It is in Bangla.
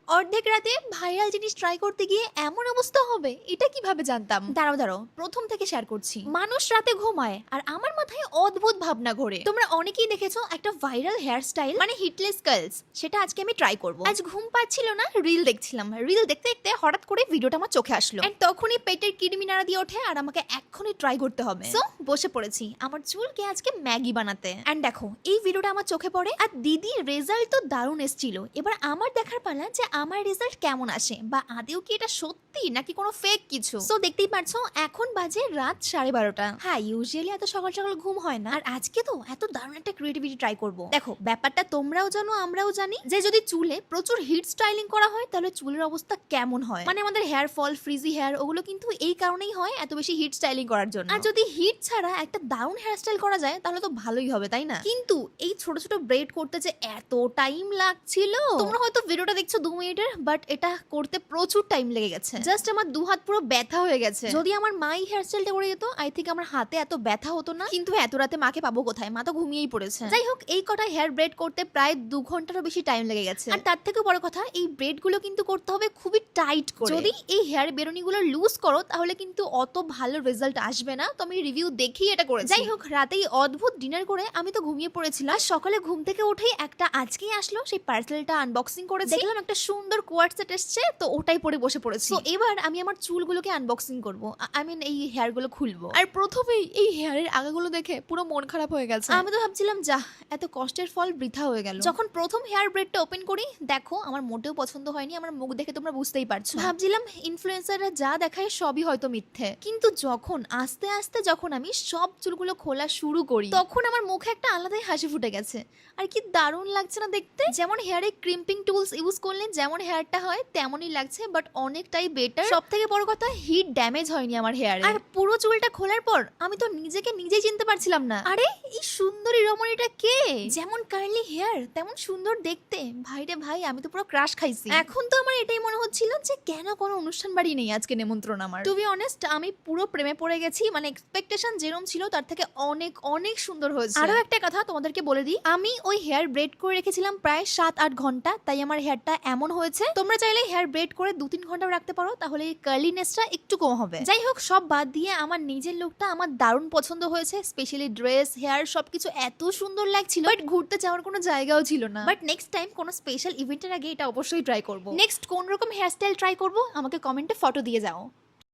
অর্ধেক রাতে ভাইরাল জিনিস ট্রাই করতে গিয়ে এমন অবস্থা হবে এটা কিভাবে জানতাম। দাঁড়াও প্রথম থেকে শেয়ার করছি। মানুষ রাতে ঘুমায় আর আমার মাথায় অদ্ভুত ভাবনা ঘোরে। তোমরা অনেকেই দেখেছো একটা ভাইরাল হেয়ার স্টাইল মানে হিটলেস কার্লস, সেটা আজকে আমি ট্রাই করব। আজ ঘুম পাচ্ছিল না, রিল দেখছিলাম, রিল দেখতে দেখতে হঠাৎ করে ভিডিওটা আমার চোখে আসলো এন্ড তখনই পেটের কিডনি নাড়া দিয়ে ওঠে আর আমাকে এক্ষুনি ট্রাই করতে হবে। সো বসে পড়েছি আমার চুলকে আজকে ম্যাগি বানাতে। এন্ড দেখো এই ভিডিওটা আমার চোখে পড়ে আর দিদির রেজাল্ট তো দারুণ এসেছিল। এবার আমার দেখার পালা যে আমার রেজাল্ট কেমন আসে বা আদেও কি এটা সত্যি নাকি কোনো ফেক কিছু। সো দেখতেই পারছো এখন বাজে রাত 12:30। হ্যাঁ, ইউজুয়ালি এত সকাল সকাল ঘুম হয় না, আর আজকে তো এত দারুণ একটা ক্রিয়েটিভিটি ট্রাই করব। দেখো ব্যাপারটা তোমরাও জানো আমরাও জানি যে যদি চুলে প্রচুর হিট স্টাইলিং করা হয় তাহলে চুলের অবস্থা কেমন হয়। মানে আমাদের হেয়ার ফল, ফ্রিজি হেয়ার, ওগুলো কিন্তু এই কারণেই হয় এত বেশি হিট স্টাইলিং করার জন্য। আর যদি হিট ছাড়া একটা দারুণ হেয়ার স্টাইল করা যায় তাহলে তো ভালোই হবে, তাই না? কিন্তু এই ছোট ছোট ব্রেড করতে যে এত টাইম লাগছিল, তোমরা হয়তো ভিডিওটা দেখছো 2 মিনিটের, বাট এটা করতে প্রচুর টাইম লেগে গেছে। জাস্ট আমার 2 হাত পুরো ব্যথা হয়ে গেছে। যদি আমার মাই হেয়ার স্টাইলটা করে যেত আই থিঙ্ক আমার হাতে এত ব্যথা হতো না। কিন্তু এত রাতে মাকে পাবো কোথায়, মা তো ঘুমিয়েই পড়েছে। যাই হোক, এই কটা হেয়ার ব্রেড করতে প্রায় 2 ঘন্টারও বেশি টাইম লেগে গেছে। আর তার থেকে বড় কথা, এই ব্রেড গুলো কিন্তু করতে হবে খুবই টাইট করে। যদি এই হেয়ার বেরোনি গুলো লুজ করো তাহলে কিন্তু অত ভালো রেজাল্ট আসবে না। তো আমি রিভিউ দেখেই এটা করেছি। যাই হোক, রাতেই অদ্ভুত ডিনার করে আমি তো ঘুমিয়ে পড়েছিলাম। সকালে ঘুম থেকে উঠেই একটা আজকেই আসলো সেই পার্সেলটা আনবক্সিং করেছি। দেখলাম একটা সুন্দর কোয়ার্ড সেট এসেছে, তো ওটাই পরে বসে পড়েছি। তো এবার আমি আমার চুলগুলোকে আনবক্সিং করব, আই মিন এই হেয়ার গুলো খুলবো। আর প্রথমেই এই হেয়ারের আগাগুলো দেখে পুরো মন খারাপ হয়ে গেছে। আমি তো ভাবছিলাম যা, এত কষ্টের ফল বৃথা হয়ে গেল। যখন প্রথম হেয়ার ব্রেডটা ওপেন করি, দেখো আমার মোটেও পছন্দ হয়নি। আমার মুখ দেখে তোমরা বুঝতেই পারছো। ভাবছিলাম ইনফ্লুয়েন্সাররা যা দেখায় সবই হয়তো মিথ্যে। কিন্তু যখন আস্তে আস্তে যখন আমি সব চুলগুলো খোলা শুরু করি তখন আমার মুখে একটা আলাদাই হাসি ফুটে গেছে। আর কি দারুণ লাগছে না দেখতে। যেমন হেয়ারে ক্রিম্পিং টুলস ইউজ করলে যেমন হেয়ারটা হয় তেমনই লাগছে, বাট অনেকটাই বেটার। সব থেকে বড় কথা, হিট ড্যামেজ হয়নি আমার হেয়ারে। আর পুরো চুলটা খোলার পর আমি তো নিজেকে নিজেই চিনতে পারছিলাম না। আরে এই সুন্দরী রমণীটা কে? যেমন কার্লি হেয়ার তেমন সুন্দর দেখতে। ভাইরে ভাই, আমি তো পুরো ক্রাশ খাইছি। এখন তো আমার এটাই মনে হচ্ছিল যে কেন কোনো অনুষ্ঠান বাড়ি নেই আজকে নিমন্ত্রণ আমার। টু বি অনেস্ট, আমি পুরো প্রেমে পড়ে গেছি। মানে এক্সপেকটেশন যেরকম ছিল তার থেকে অনেক অনেক সুন্দর হয়েছে। আরো একটা কথা তোমাদেরকে বলে দিই, আমি ওই হেয়ার ব্রেড করে রেখেছিলাম প্রায় 7-8 ঘন্টা, তাই আমার হেয়ারটা এমন হয়েছে। তোমরা চাইলে হেয়ার ব্রেড করে 2-3 ঘন্টাও রাখতে পারো, তাহলে এই কার্লিনেসটা একটু কম হবে। যাই হোক, সব বাদ দিয়ে আমার নিজের লুকটা আমার দারুণ পছন্দ হয়েছে। স্পেশালি ড্রেস, হেয়ার সবকিছু এত সুন্দর লাগছিল। বাট ঘুরতে যাওয়ার কোনো জায়গাও ছিল না। বাট নেক্সট টাইম কোনো স্পেশাল ইভেন্টের আগে এটা অবশ্যই ট্রাই করব। নেক্সট কোন রকম হেয়ার স্টাইল ট্রাই করব আমাকে কমেন্টে ফটো দিয়ে যাও।